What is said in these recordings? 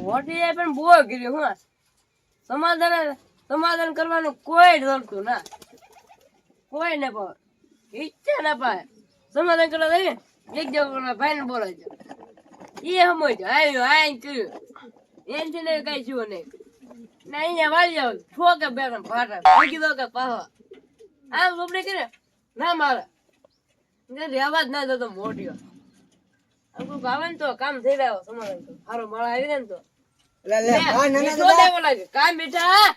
મોટી એ પણ બહુ કર્યું હું સમાધાન કરવાનું કોઈ ડરતું ના કોઈ ને પણ ઈચ્છા ના પાય સમાધાન કરવા દઈએ એક જગ્યા ભાઈ ને બોલે છે એ સમજ આવ્યો આ કર્યું એનથી ને કઈ શું નહીં ને અહીંયા વાળી જાવ ઠોકે બેઠા ફાટા ભાગી દો કે પાહો આમ ઉપડી કરે ના મારે રહેવા જ ના દો મોટી આમ આવે ને તો કામ થઈ રહ્યો સમાધાન તો સારો માળા આવી ને તો કામ બેઠા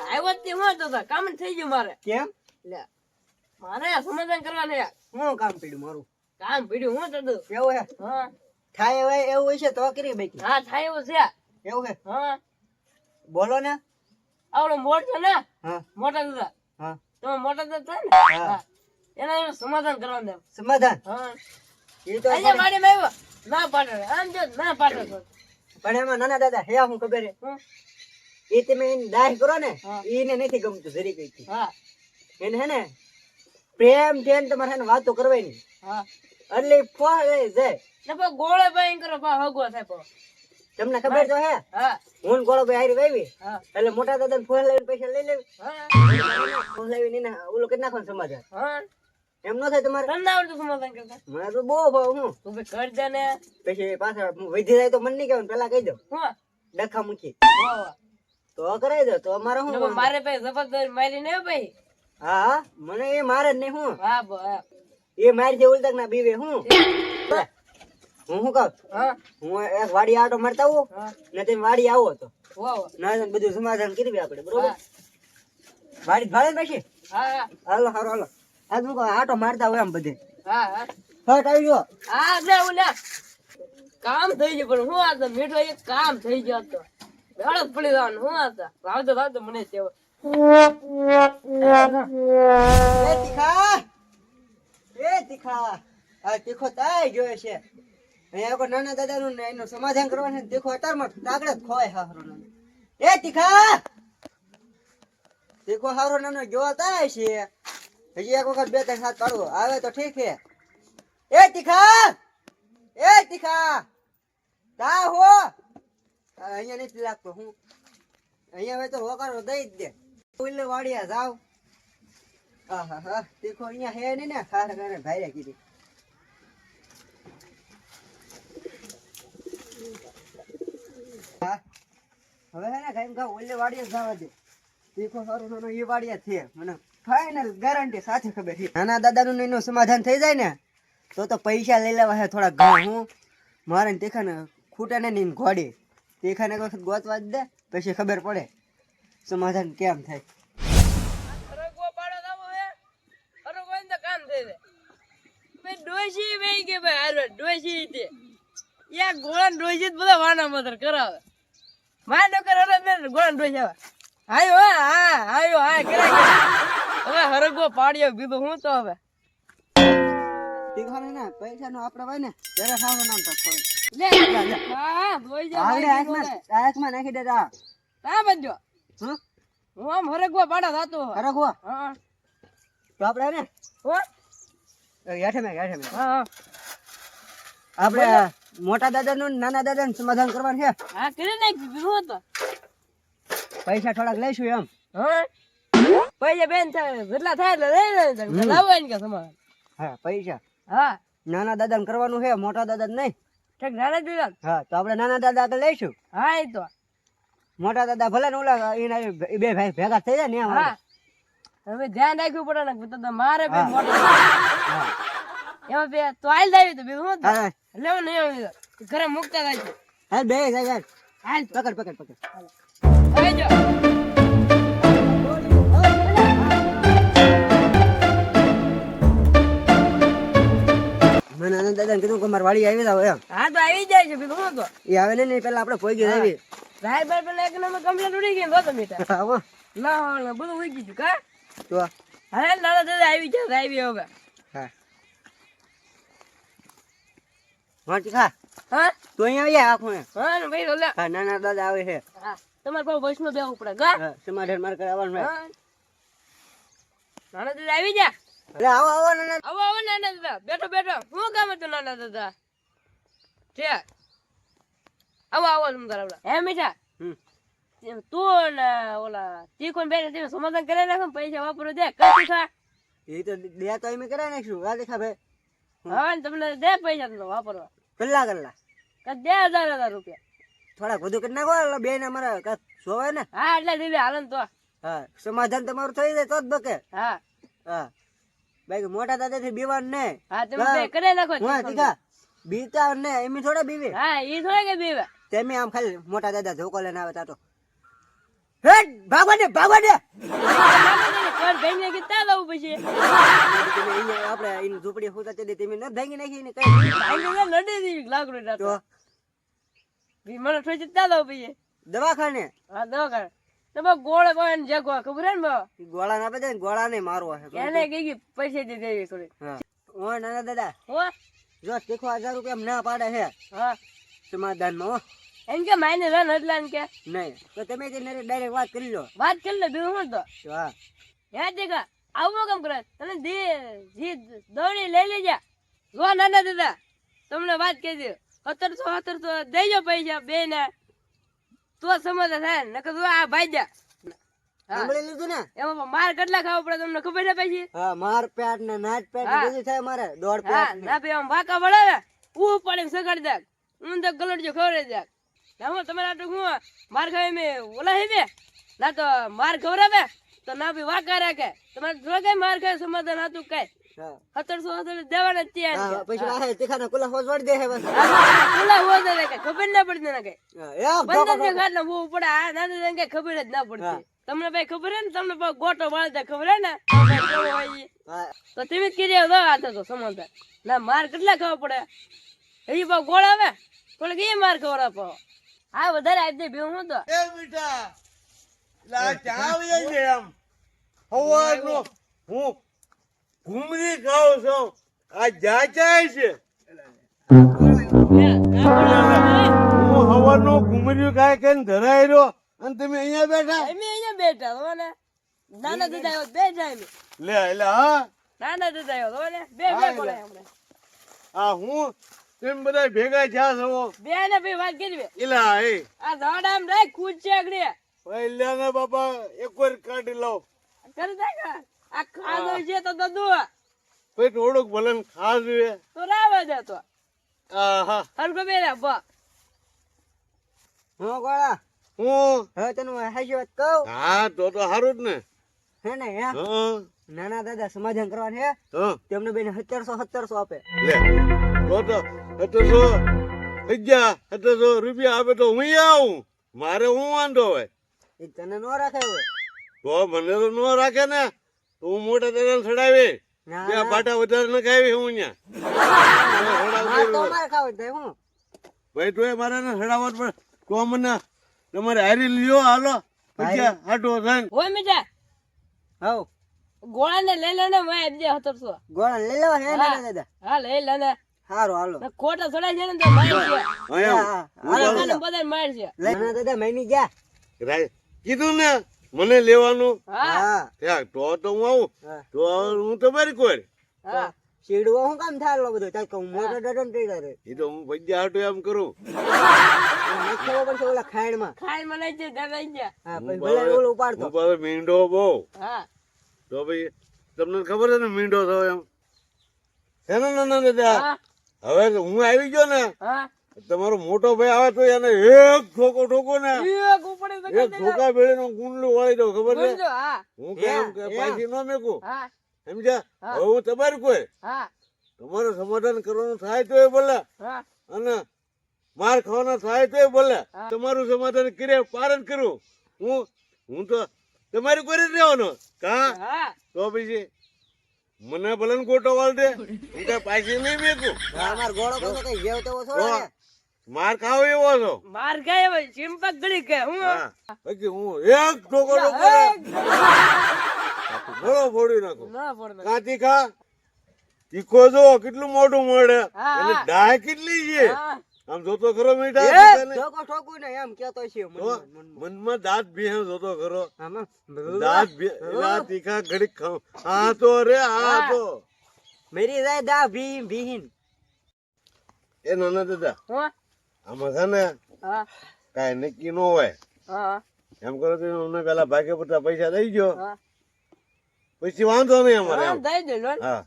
આવ્યો તે હું તો કામ થઈ ગયું મારે કેમ લે મારે સમાધાન કરવાનું હું કામ પડ્યું મારું કામ પડ્યું હું તો એવું હે હા થાય હવે એવું હશે તો કરી બાકી હા થાય એવું છે એવું હે હા બોલો ને આવડો મોટો ને હા મોટા દાદા હા તમે મોટા દાદા થાય ને હા એના સમાધાન કરવાનું સમાધાન હા એ તો અહીંયા વાડીમાં આવ્યો ના પાડે આમ જો ના પાડે પણ એમાં નાના દાદા હે હું ખબર હે હા એ તમે એને દાહ કરો ને હા. એને નથી ગમતું જરી કઈ હા એને હે ને પ્રેમ થઈને તમારે હે ને વાતો કરવાની હા એટલે ફોહ જાય ને પણ ગોળે ભાઈ કરો પા હગો થાય પા તમને ખબર તો હે હા હું ને ગોળો ભાઈ હારી વાવી હા એટલે મોટા દાદા ને ફોહ લઈને પૈસા લઈ લેવી હા ફોહ લાવીને એને ઓલું કરી નાખવાનું સમાધાન હા એમ ન થાય તમારે તમને આવડતું સમાધાન કરતા મને તો બહુ ભાવ હું તું ભાઈ કર દે ને પછી પાછા વધી જાય તો મને નહીં કહેવાનું પેલા કહી દો હા ડખા મૂકી વાહ તો કરાવી દો તો અમારે શું વાહ મારે ભાઈ જબરદસ્ત મારી ને ભાઈ હા હા મને એ મારે જ નહીં હું હા બા એ મારી જે ઉલટક ના બીવે હું હું શું કહું હા હું એક વાડી આટો મારતા આવું હા ને તમે વાડી આવો તો વાહ ના બધું સમાધાન કરી આપણે બરોબર હા વાડી ભાડે પછી હા હાલો હાલો હાલો આજ હું કહું આટો મારતા હોય આમ બધે હા હા ફટ આવી ગયો હા લે ઓલા કામ થઈ ગયું પણ હું આ તો મીઠો એક કામ થઈ ગયો તો હળદ પડી જવાનું હું આ તો આવતો મને તેવો એ તીખા એ તીખા આ તીખો તાય જોયે છે અહીંયા કોઈ નાના દાદા નું એનું સમાધાન કરવાનું છે તીખો અતારમાં તાગડે જ ખોય હારો નાનો એ તીખા તીખો હારો નાનો જોવા તાય છે હજી એક વખત બે ત્રણ હાથ પાડવો આવે તો ઠીક છે એ તીખા તા હો અહીંયા નથી લાગતો હું અહીંયા હવે તો હોકારો દઈ જ દે ઉલ્લે વાડિયા જાવ આહા હા તીખો અહીંયા હે નહીં ને ખાર ખાને ભાઈ કીધી હવે હે ને કઈ કા ઉલ્લે વાડિયા જવા દે તીખો સારું નાનો એ વાડિયા છે મને ફાઇનલ ગેરંટી સાથે ખબર છે નાના દાદાનું એનું સમાધાન થઈ જાય ને તો પૈસા લઈ લેવા હે થોડા ઘણા હું મારે ને તીખાને ખૂટે ને ની ઘોડી તીખાને એક વખત ગોતવા જ દે પછી ખબર પડે સમાધાન કેમ થાય અરગો પાડો દાવો હે અરગો એને તો કામ થઈ જાય ભાઈ ડોશી ભાઈ કે ભાઈ હાલો ડોશી તે યા ગોળા ડોશી જ બધા વાના મતર કરાવે માર નકર અરે મેં ગોળા ડોશી આવે આયો હા આયો હા કરે હવે હરગો પાડ્યો બીધું હું તો હવે તીખાને ને પૈસા નો આપડે હોય ને ત્યારે સારું નામ તો લે હા બોઈ જા આવડે આંખમાં નાખી દેતા હા બજો હા હું આમ હરગો પાડા થાતો હરગો હા તો આપડે ને હો યાઠે મે હા આપણે મોટા દાદા નું નાના દાદા નું સમાધાન કરવાનું છે હા કરી નાખી બીજું તો પૈસા થોડાક લઈશું એમ હા પૈસા બેન થાય જેટલા થાય એટલે લઈ લે લાવો ને કે સમાધાન હા પૈસા હા નાના દાદા ને કરવાનું છે મોટા દાદા ને નહીં ઠીક નાના દીધા હા તો આપણે નાના દાદા આગળ લઈશું હા એ તો મોટા દાદા ભલે ને ઓલા એના બે ભાઈ ભેગા થઈ જાય ને એમ હા હવે ધ્યાન રાખવું પડે ને તો મારે બે મોટો એમાં બે તો આઈલ દાવી તો બીજું શું હા લેવું નહીં આવી ઘરે મુકતા થાય છે હાલ બે જાય હાલ પકડ હવે જો મને નાના દાદા ને કીધું કે મારી વાડી આવી જાવ એમ હા તો આવી જાય છે બીજું શું તો એ આવે ને પેલા આપણે પોઈ આવી ભાઈ ભાઈ પેલા એક નંબર કમ્પ્લેટ ઉડી ગઈ તો મીઠા આવો ના હોય બધું ઉડી ગયું કા તો હા નાના દાદા આવી જાય આવી હવે હા વાંચી ખા હા તો અહીંયા આવી આખું હા ને ભાઈ ઓલા હા નાના દાદા આવે છે હા તમારે પણ બસમાં બેવું પડે કા હા સમાધાન માર કરાવવાનું છે હા નાના દાદા આવી જા એટલે આવો આવો નાના આવો નાના દાદા બેઠો શું કામ હતું નાના દાદા છે આવો આવો તમે તારા હે મીઠા હમ. તું ને ઓલા તીખો બેને તમે સમાધાન કરી નાખો ને પૈસા વાપરો દે કઈ ખા એ તો દે તો અમે કરાવી નાખશું આ દેખા ભાઈ હા ને તમને દે પૈસા તમને વાપરવા કલ્લા કલ્લા કે દે 1000 રૂપિયા થોડાક વધુ કરી નાખો બે ને અમારા કાંઈક જોવે ને હા એટલે દીદી હાલો ને તો હા સમાધાન તમારું થઈ જાય તો જ બકે હા હા બાકી મોટા દાદાથી બીવાનું નહીં હા તમે બે કરી નાખો હા તીખા બીતા ને એમ થોડા બીવે હા ઈ થોડા કે બીવે તેમે આમ ખાલી મોટા દાદા ધોકો લઈને આવે તાતો હેડ ભાગવા દે કોણ ભાઈને કીધા દઉં પછી તમે અહીંયા આપણે એની ઝૂંપડી હોતા તે તમે ન ભાંગી નાખી ને કઈ ભાઈને નડી દીધી લાકડું તો રાતો બી મને થોડી ચિંતા દઉં પછી દવાખાને હા દો કર તો બા ગોળે કોઈ જગવા ખબર હે ને બા ઈ ગોળા ના આપે ગોળા ને મારવા છે એને કઈ પૈસા દે દેવી થોડી હા ઓ નાના દાદા હો જો તીખો 1000 રૂપિયા ના પાડે છે હા સમાધાનમાં હો એમ કે માઈને રન એટલે એમ કે નહીં તો તમે તે ડાયરેક્ટ વાત કરી લો વાત કરી લે બીજું શું તો હા હે દેખા આવું કેમ કરે તને જી દોડી લઈ લેજા જો નાના દાદા તમને વાત કહી દઉં 1700 દેજો પૈસા બે ને તો સમજ થાય નકર જો આ ભાઈ જા સાંભળી લીધું ને એમાં માર કેટલા ખાવા પડે તમને ખબર છે પછી હા માર પેટ ને નાચ પેટ ને હા. બધું થાય મારે દોઢ હા પેટ ને ના ભાઈ આમ વાકા વળાવે ઉ પડે સગાડી દે હું તો ગલડજો ખવડાવી દે ના તમારે આટલું હું માર ખાવે મેં ઓલા હે બે ના તો માર ખવડાવે તો ના ભાઈ વાકા રાખે તમારે જો કઈ માર ખાય સમાધાન હતું કઈ હા 1700 દેવાના જ ત્યાં હા પછી વાહે તીખાના કુલા હોજવાડી દે હે બસ ખુલ્લા હોવા દે કે ખબર ના પડતી ને કઈ હા, એ ધોકો બંદર ને ખાટલા બહુ પડે આ ના કઈ ખબર જ ના પડતી તમને ભાઈ ખબર હે ને તમને ભાઈ ગોટો વાળતા ખબર હે ને ભાઈ કેવો હોય ઈ? હા તો તમે જ કરી દો આ તો સમાધાન ના માર કેટલા ખાવા પડે એ ભાવ ગોળ આવે પણ કે માર ખવડા પાવ હા વધારે આપી દે ભેવું હું તો એ બેટા લા ચાવી છે એમ હવાનો હું ઘૂમરી ખાઉં છું આ જાચાય છે હું હવાનો ઘૂમરી ખાય કે ધરાઈ રહ્યો અને તમે અહીંયા બેઠા અમે અહીંયા બેઠા હો ને નાના દાદા આવ્યો બે જાય અમે લે એટલે હા નાના દાદા આવ્યો હો ને બે હા, બે એટલે. પડે હમણાં આ હું તેમ બધા ભેગા થયા છો બે ને ભાઈ વાત કરી એલા એ આ ધાડા આમ રાખ ખુદ છે આગળ પહેલા ને બાપા એક વાર કાઢી લાવ કરી દે કે આ ખાધો છે તો દદુ પછી થોડુંક ભલન ખાસ તો રાવા દે તો આહા હરકો બેરા બા હું ગોળા હું હવે તને હાચી વાત કહું હા તો સારું જ ને હે ને હે હા નાના દાદા સમાધાન કરવાનું હે હા તેમને બેન 1700 આપે લે તો 1700 રૂપિયા આપે તો હું આવું મારે હું વાંધો હોય એ તને નો રાખે હવે તો મને તો ન રાખે ને તો હું મોટા દાદા ચડાવી ના, ત્યાં ના. પાટા વધારે ન ખાવી હું અહીંયા માર તો મારે ખાવ જ થાય હું ભાઈ તો મારે ને ચડાવવા પડે તો મને તમારે હારી લ્યો હાલો પછી આટો થાય હોય મીઠા હવ ગોળા ને લઈ લે ને મેં આપી દે 1700 ગોળા લઈ લેવા હે નાના દાદા હા લઈ લે ને હારું હાલો ખોટા થોડા છે ને તો માર છે અહીંયા આને બધા માર છે નાના દાદા મહિની ગયા કીધું ને મને લેવાનું હા હા ત્યાં તો હું આવું હા. તો હું તમારી કોઈ હા શીડવો હું કામ થાય એટલો બધો ચાલ કહું મોટો ડડો ને રે એ તો હું પૈસા હાટો એમ કરું નાખવો પડશે ઓલા ખાયણમાં ખાઈ મને છે ડરાઈ ગયા હા પછી ભલે ઓલો ઉપાડતો હું પાછો મીંડો બહુ હા તો ભાઈ તમને ખબર છે ને મીંડો થયો એમ છે ને નાના દાદા હા હવે તો હું આવી ગયો ને હા તમારો મોટો ભાઈ આવે તો એને એક ઠોકો ને એક ઉપડે તો એક ઠોકા ભેળી નું કુંડલું વાળી દઉં ખબર છે બોલજો હા હું કેમ કે પાછી ન મેકું હા સમજ્યા હા. હવે હું તમારી કોઈ હા તમારું સમાધાન કરવાનું થાય તો ભલે હા અને માર ખાવાના થાય તો ભલે હા. તમારું સમાધાન કરે પાર જ કરું હું તો તમારી કોઈ જ રહેવાનો કા હા તો પછી મને ભલે ને ગોટો વાળ દે હું કઈ પાછી નહીં મેકું અમાર ગોળો પાછો કઈ જેવ તેવો થોડો તો ને માર ખાવો એવો છો માર ગયા ભાઈ ચિંપક ગળી કે હું હા બાકી હું એક ઠોકો ઘણો ફોડી નાખું ના પડે કાંતી ખા તીખો જો કેટલું મોટું મળે હા, એટલે હા. ડાય કેટલી છે હા આમ જોતો ખરો મીઠા એ તીખાને? ઠોકો ઠોકું ને એમ કેતો છે તો મનમાં. મનમાં દાંત ભીહે જોતો ખરો આમાં દાંત એલા તીખા ઘડીક ખાવ હા તો રે હા તો મેરી જાય દા ભીહીન ભીહીન એ નાના દાદા હું આમાં છે ને હા કાંઈ નક્કી ન હોય. હા એમ કરો તો અમને પેલા ભાગે પડતા પૈસા દઈ ગયો, હા પછી વાંધો નહીં અમારે. હા એમ. દઈ દે લો હા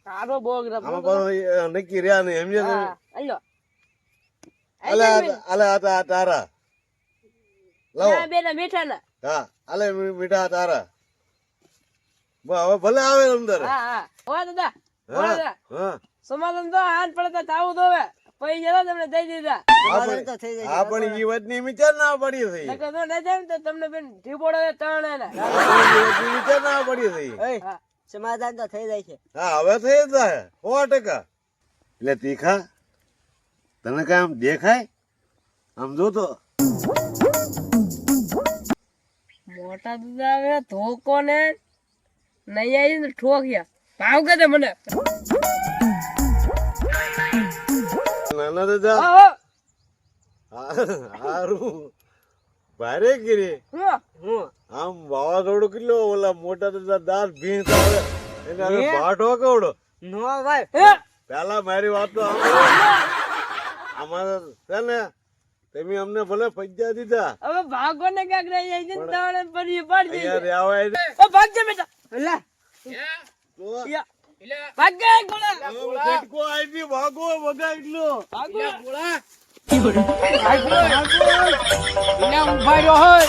તારો બોગ આમાં પાછું નક્કી રહ્યા નહીં સમજે તમે? હા અલ્યો અલે અલે આ તારા લાવો. ના બેના મીઠા ના હા અલે મીઠા તારા. હવે ભલે આવે અંદર. હા હા ઓય દાદા ઓય હા દાદા હા સમાધાન તો હાથ પડે તો થાવું તો હવે પૈસા તો તમને દઈ દીધા સમાધાન તો થઈ જાય. હા પણ ઈ વાત ની વિચાર ના પડી થઈ. નકર તો ન જાય ને તો તમને બેન ઢીબોડો ત્રણ એના વિચાર ના પડી થઈ. ઓય, હા સમાધાન તો થઈ જાય છે. હા હવે થઈ જાય 100%. એટલે તીખા તને કઈ આમ દેખાય? આમ જોતો મોટા દાદા હવે ધોકો ને નહીં આવી ને ઠોક્યા ભાવ કે મને નાના દાદા હા હારું ભારે ગીરી. હું આમ વાવાઝોડું કેટલો ઓલા મોટા દાદા દાંત ભીંસ આવે એને હવે ભાટો કવડો. નો ભાઈ, હે પેલા મારી વાત તો સાંભળો. અમારે છે ને તમે અમને ભલે પૈસા દીધા, હવે ભાગો ને ક્યાંક રહી જાય છે ને તાણે પડી પડી અહીંયા જાય રહેવાય નહીં. ઓ ભાગ જા બેટા એલા, તો ભાગ જા ગોળા ઝટકો આવી ભાગો વગાડલો. ભાગો ગોળા ભાગો ઉભા રહ્યો હોય